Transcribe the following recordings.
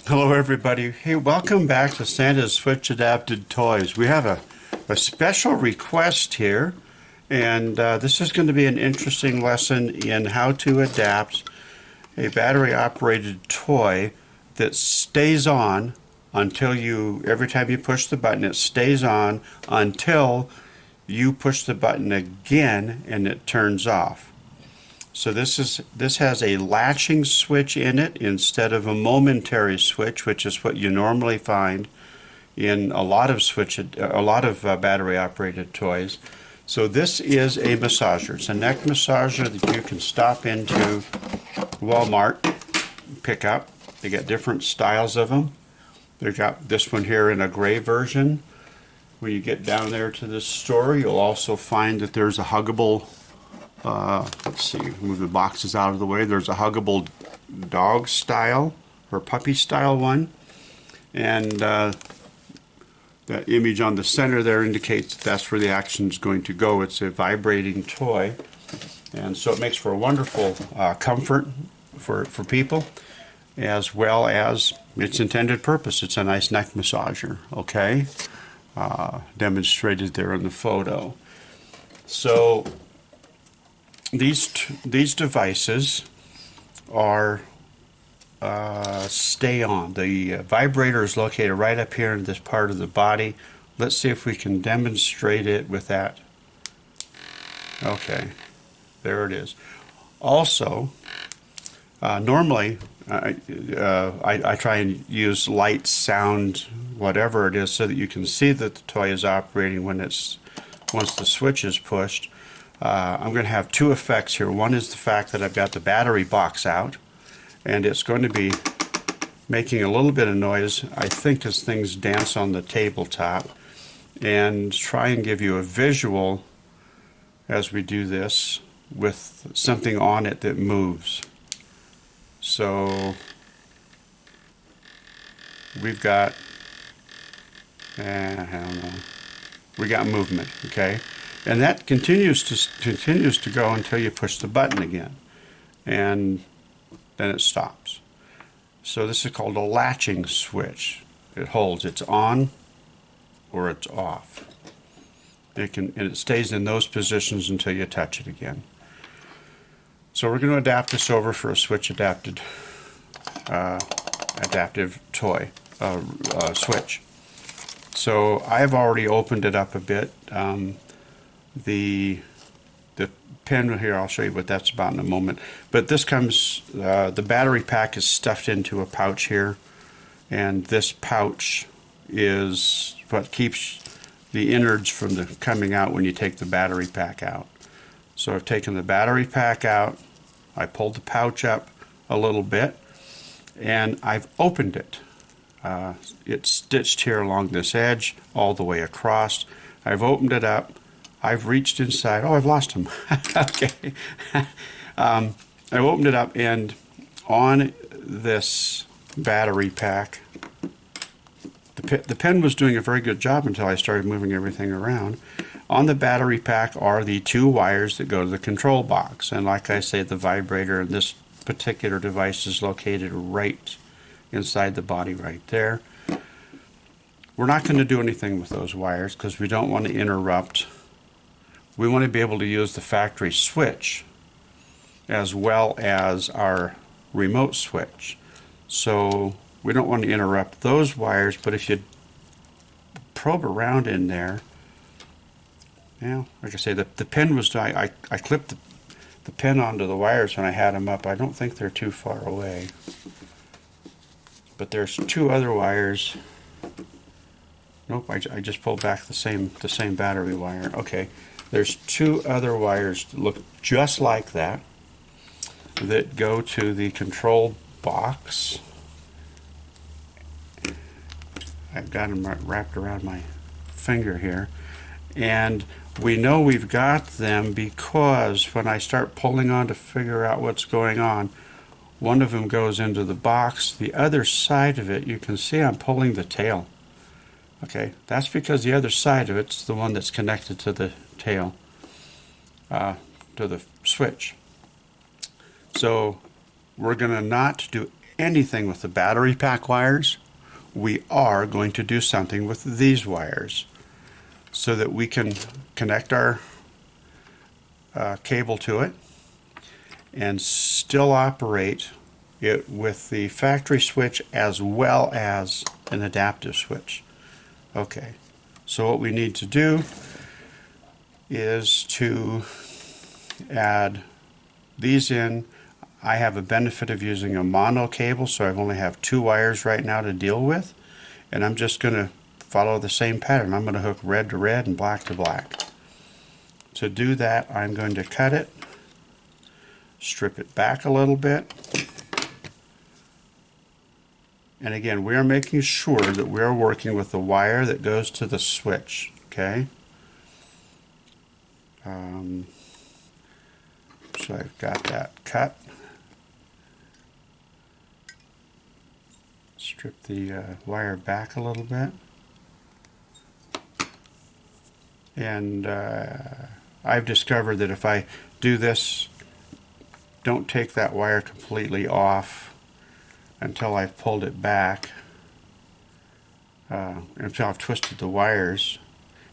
Hello everybody. Hey, welcome back to Santa's Switch Adapted Toys. We have a special request here, and this is going to be an interesting lesson in how to adapt a battery operated toy that stays on until every time you push the button, it stays on until you push the button again and it turns off. So this has a latching switch in it instead of a momentary switch, which is what you normally find in a lot of battery operated toys. So this is a massager. It's a neck massager that you can stop into Walmart, pick up. They got different styles of them. They've got this one here in a gray version. When you get down there to this store, you'll also find that there's a huggable, let's see, move the boxes out of the way. There's a huggable dog style or puppy style one. And that image on the center there indicates that that's where the action is going to go. It's a vibrating toy. And so it makes for a wonderful comfort for people, as well as its intended purpose. It's a nice neck massager, okay? Demonstrated there in the photo. So these devices are stay on. The vibrator is located right up here in this part of the body. Let's see if we can demonstrate it with that. Okay, there it is. Also, normally I try and use light, sound, whatever it is, so that you can see that the toy is operating once the switch is pushed. I'm going to have two effects here. One is the fact that I've got the battery box out, and it's going to be making a little bit of noise, I think, as things dance on the tabletop, and try and give you a visual as we do this with something on it that moves. So we've got, I don't know, we got movement, okay? And that continues to go until you push the button again, and then it stops. So this is called a latching switch. It holds, it's on or it's off. And it stays in those positions until you touch it again. So we're going to adapt this over for a switch adaptive toy switch. So I've already opened it up a bit. The pen here, I'll show you what that's about in a moment. But this comes, the battery pack is stuffed into a pouch here, and this pouch is what keeps the innards from coming out when you take the battery pack out. So I've taken the battery pack out, I pulled the pouch up a little bit, and I've opened it. It's stitched here along this edge all the way across. I've opened it up. I've reached inside. Oh, I've lost him. Okay. I've opened it up, and on this battery pack, the pen was doing a very good job until I started moving everything around. On the battery pack are the two wires that go to the control box. And like I say, the vibrator in this particular device is located right inside the body right there. We're not going to do anything with those wires because we don't want to interrupt. We want to be able to use the factory switch as well as our remote switch. So we don't want to interrupt those wires, but if you probe around in there, like I say, the pen was, I clipped the pen onto the wires when I had them up. I don't think they're too far away. But there's two other wires. Nope, I just pulled back the same battery wire. Okay. There's two other wires that look just like that go to the control box. I've got them wrapped around my finger here. And we know we've got them because when I start pulling on to figure out what's going on, one of them goes into the box. The other side of it, you can see I'm pulling the tail. Okay, that's because the other side of it's the one that's connected to the tail, to the switch. So we're going to not do anything with the battery pack wires, we are going to do something with these wires so that we can connect our cable to it and still operate it with the factory switch as well as an adaptive switch. Okay, so what we need to do is to add these in. I have a benefit of using a mono cable, so I only have 2 wires right now to deal with, and I'm just going to follow the same pattern. I'm going to hook red to red and black to black. To do that, I'm going to cut it, strip it back a little bit, and again, we are making sure that we are working with the wire that goes to the switch. Okay. So I've got that cut. Strip the wire back a little bit. And I've discovered that if I do this, don't take that wire completely off until I've pulled it back, until I've twisted the wires.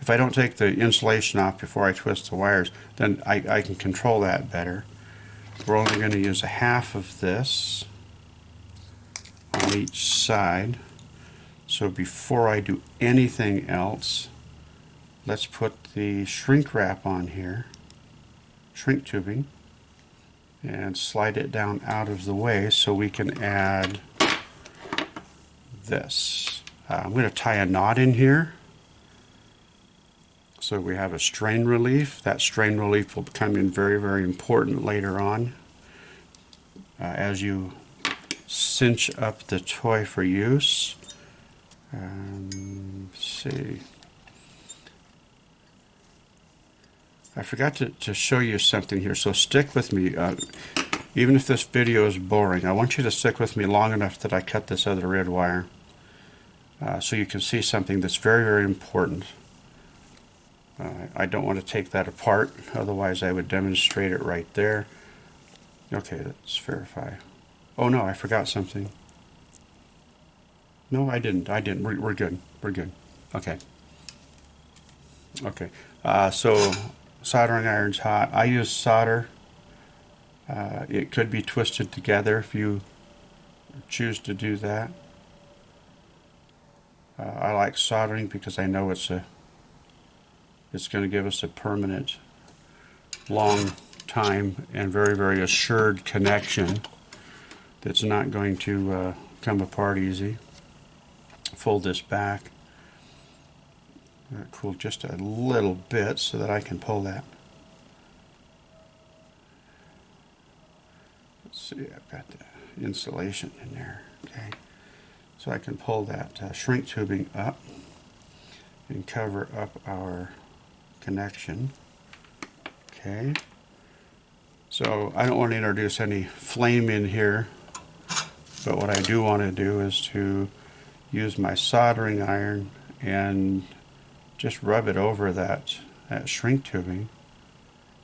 If I don't take the insulation off before I twist the wires, then I can control that better. We're only going to use a half of this on each side. So before I do anything else, let's put the shrink wrap on here, shrink tubing, and slide it down out of the way so we can add this. I'm going to tie a knot in here so we have a strain relief. That strain relief will come in very, very important later on as you cinch up the toy for use. Let's see. I forgot to show you something here, so stick with me. Even if this video is boring, I want you to stick with me long enough that I cut this other red wire so you can see something that's very, very important. I don't want to take that apart, otherwise I would demonstrate it right there. Okay, let's verify. Oh no, I forgot something. No, I didn't. We're good. We're good. Okay. Okay. So soldering iron's hot. I use solder. It could be twisted together if you choose to do that. I like soldering because I know it's going to give us a permanent, long time and very, very assured connection that's not going to come apart easy. Fold this back. Cool, just a little bit so that I can pull that. Let's see, I've got the insulation in there. Okay, so I can pull that shrink tubing up and cover up our connection. Okay, so I don't want to introduce any flame in here, but what I do want to do is to use my soldering iron and just rub it over that shrink tubing,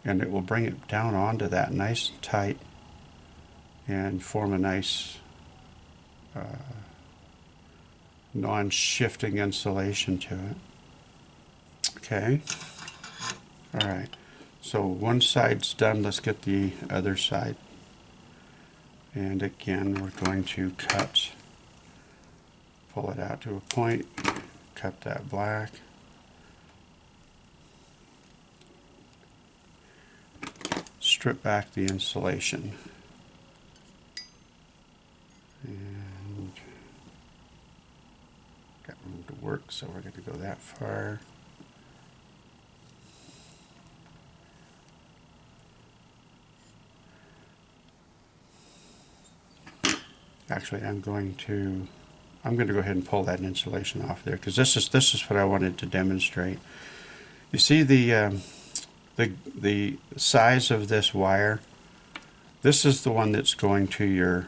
and it will bring it down onto that nice and tight and form a nice non-shifting insulation to it. Okay, alright, so one side's done. Let's get the other side, and again we're going to pull it out to a point, cut that black, strip back the insulation, and got room to work, so we're going to go that far. Actually, I'm going to go ahead and pull that insulation off there, because this is what I wanted to demonstrate. You see the size of this wire? This is the one that's going to your,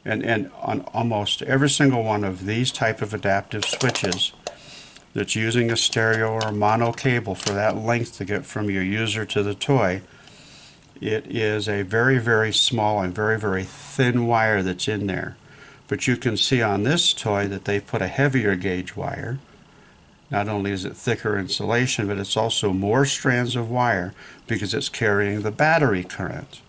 and on almost every single one of these type of adaptive switches that's using a stereo or a mono cable for that length to get from your user to the toy, It is a very, very small and very, very thin wire that's in there. But you can see on this toy that they put a heavier gauge wire. Not only is it thicker insulation, but it's also more strands of wire because it's carrying the battery current.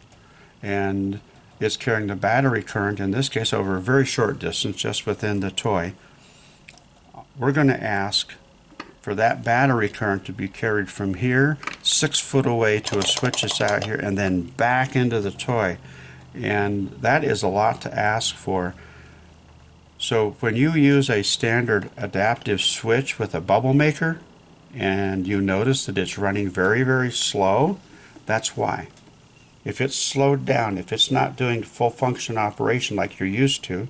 And it's carrying the battery current, in this case, over a very short distance, just within the toy. We're going to ask for that battery current to be carried from here 6 foot away to a switch that's out here and then back into the toy. And that is a lot to ask for. So when you use a standard adaptive switch with a bubble maker and you notice that it's running very, very slow, that's why. If it's slowed down, if it's not doing full function operation like you're used to,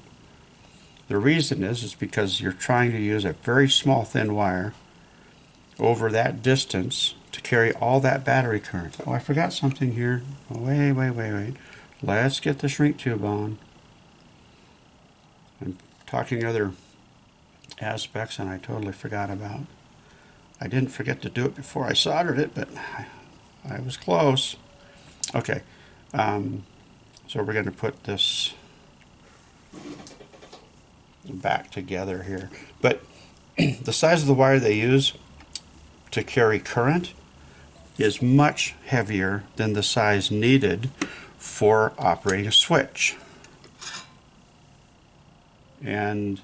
the reason is because you're trying to use a very small thin wire over that distance to carry all that battery current. Oh, I forgot something here. Oh, wait. Let's get the shrink tube on. I'm talking other aspects and I totally forgot about. I didn't forget to do it before I soldered it, but I was close. Okay, so we're going to put this back together here. But the size of the wire they use to carry current is much heavier than the size needed for operating a switch. And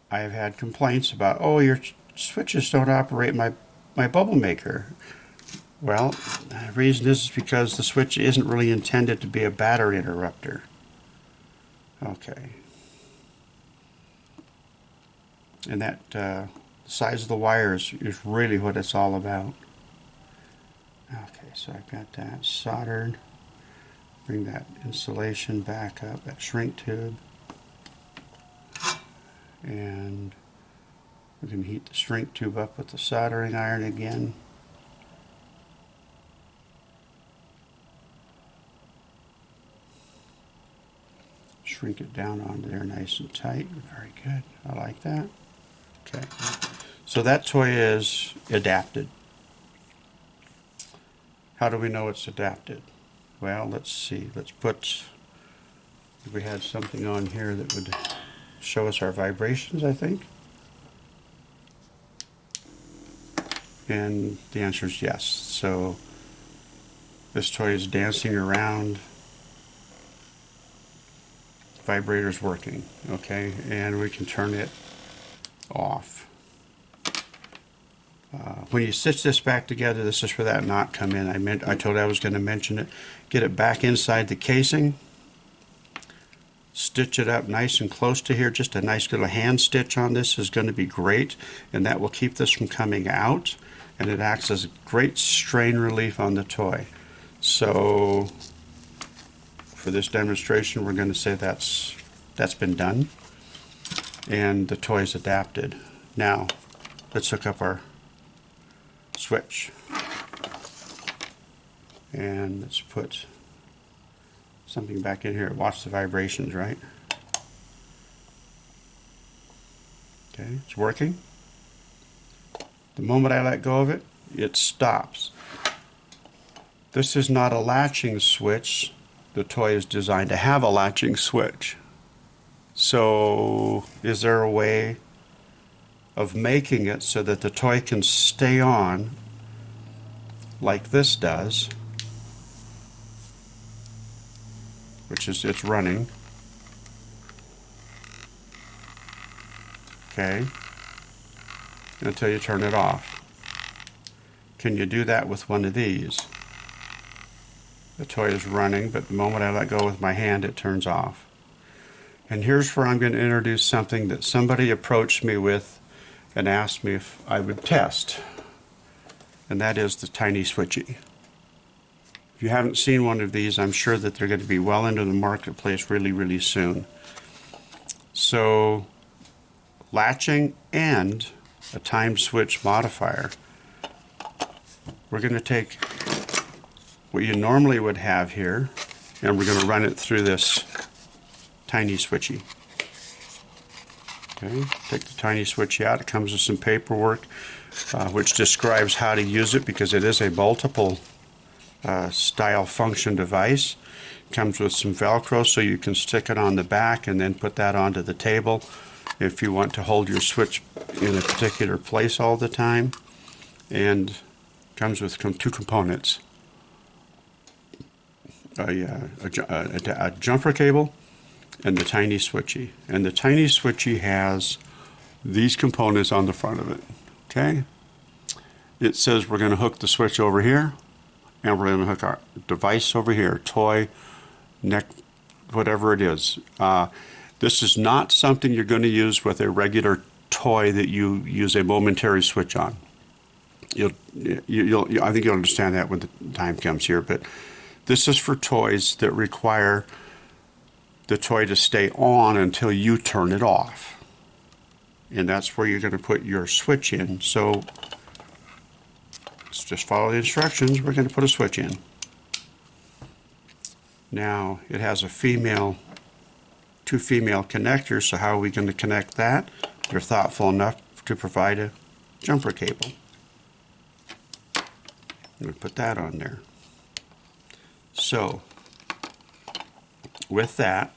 I have had complaints about, oh, your switches don't operate my bubble maker. Well, the reason is because the switch isn't really intended to be a battery interrupter. Okay. And that size of the wires is really what it's all about. Okay, so I've got that soldered. Bring that insulation back up, that shrink tube. And we can heat the shrink tube up with the soldering iron again. Shrink it down onto there nice and tight. Very good. I like that. Okay. So that toy is adapted. How do we know it's adapted? Well, let's see. Let's put, if we had something on here that would show us our vibrations, I think. And the answer is yes. So this toy is dancing around. Vibrator's working, okay, and we can turn it off. When you stitch this back together, this is where that knot come in. I told you I was going to mention it. Get it back inside the casing. Stitch it up nice and close to here. Just a nice little hand stitch on this is going to be great, and that will keep this from coming out, and it acts as a great strain relief on the toy. So for this demonstration, we're going to say that's been done, and the toy is adapted. Now, let's hook up our switch, and let's put something back in here. Watch the vibrations, right? Okay, it's working. The moment I let go of it, it stops. This is not a latching switch. The toy is designed to have a latching switch. So is there a way of making it so that the toy can stay on like this does, which is it's running, okay, until you turn it off. Can you do that with one of these? The toy is running, but the moment I let go with my hand, it turns off. And here's where I'm going to introduce something that somebody approached me with and asked me if I would test. And that is the Tiny Switchy. If you haven't seen one of these, I'm sure that they're going to be well into the marketplace really, really soon. So, latching and a time switch modifier. We're going to take what you normally would have here, and we're going to run it through this Tiny Switchy. Okay, take the Tiny Switchy out. It comes with some paperwork which describes how to use it, because it is a multiple style function device. Comes with some Velcro so you can stick it on the back and then put that onto the table if you want to hold your switch in a particular place all the time. And comes with two components. A jumper cable and the Tiny Switchy. And the Tiny Switchy has these components on the front of it. Okay? It says we're going to hook the switch over here, and we're going to hook our device over here, toy, neck, whatever it is. This is not something you're going to use with a regular toy that you use a momentary switch on. I think you'll understand that when the time comes here, but this is for toys that require the toy to stay on until you turn it off. And that's where you're going to put your switch in. So let's just follow the instructions. We're going to put a switch in. Now it has two female connectors, so how are we going to connect that? They're thoughtful enough to provide a jumper cable. I'm going to put that on there. So with that,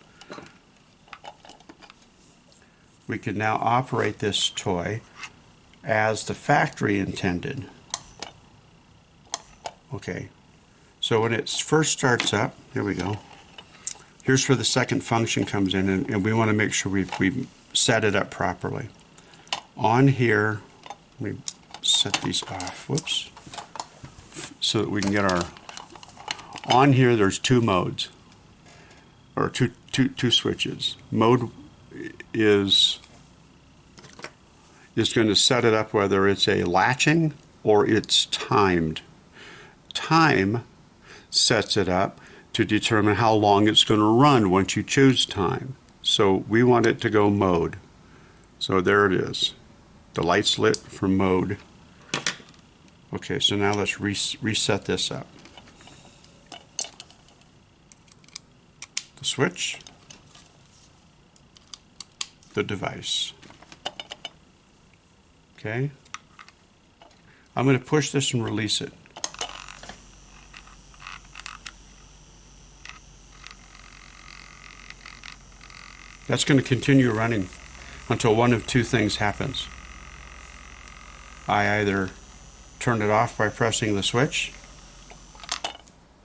we can now operate this toy as the factory intended. Okay, so when it first starts up, here we go. Here's where the second function comes in, and we want to make sure we set it up properly. On here, let me set these off, whoops, so that we can get our, on here there's two modes, or two switches. Mode is going to set it up whether it's a latching or it's timed. Time sets it up to determine how long it's going to run once you choose time. So we want it to go mode. So there it is. The light's lit for mode. Okay, so now let's reset this up. The switch, the device. Okay. I'm going to push this and release it. That's going to continue running until one of two things happens. I either turn it off by pressing the switch,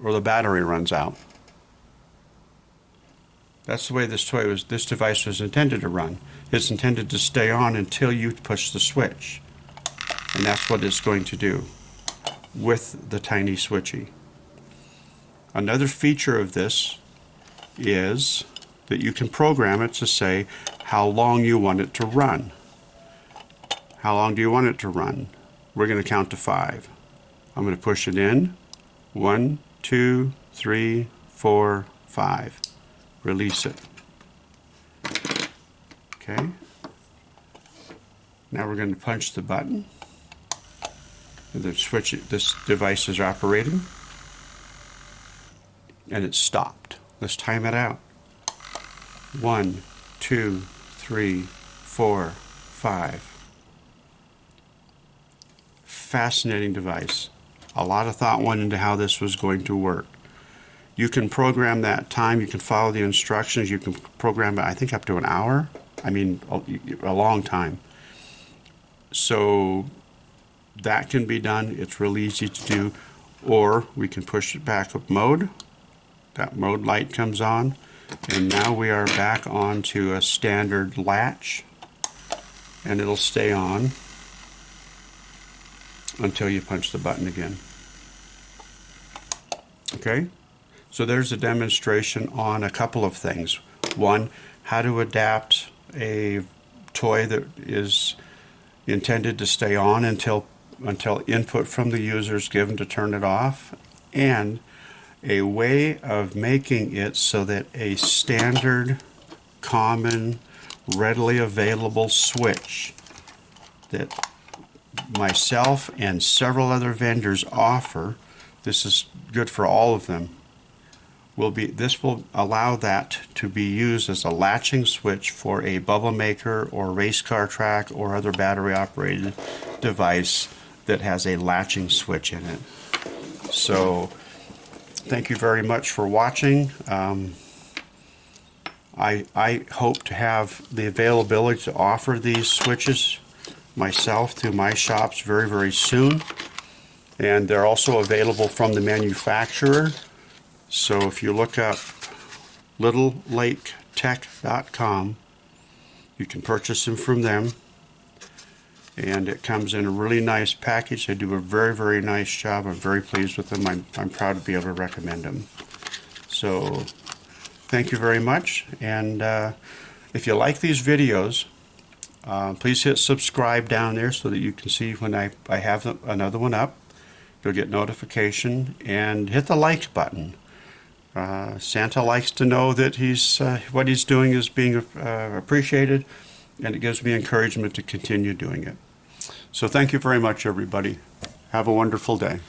or the battery runs out. That's the way this device was intended to run. It's intended to stay on until you push the switch. And that's what it's going to do with the Tiny Switchy. Another feature of this is that you can program it to say how long you want it to run. How long do you want it to run? We're going to count to 5. I'm going to push it in. 1, 2, 3, 4, 5. Release it. Okay. Now we're going to punch the button. The switch, this device is operating, and it's stopped. Let's time it out. 1, 2, 3, 4, 5. Fascinating device. A lot of thought went into how this was going to work. You can program that time, you can follow the instructions, you can program it, I think, up to an hour. I mean, a long time. So that can be done. It's real easy to do. Or we can push it back up mode. That mode light comes on. And now we are back onto a standard latch. And it'll stay on until you punch the button again. Okay? So there's a demonstration on a couple of things. One, how to adapt a toy that is intended to stay on until input from the user is given to turn it off, and a way of making it so that a standard, common, readily available switch that myself and several other vendors offer, this is good for all of them, this will allow that to be used as a latching switch for a bubble maker or race car track or other battery operated device that has a latching switch in it. So thank you very much for watching. I hope to have the availability to offer these switches myself through my shops very, very soon. And they're also available from the manufacturer. So if you look up littlelaketech.com, you can purchase them from them. And it comes in a really nice package. They do a very, very nice job. I'm very pleased with them. I'm proud to be able to recommend them. So thank you very much. And if you like these videos, please hit subscribe down there so that you can see when I have another one up. You'll get notification, and hit the like button. Santa likes to know that what he's doing is being appreciated, and it gives me encouragement to continue doing it. So thank you very much, everybody. Have a wonderful day.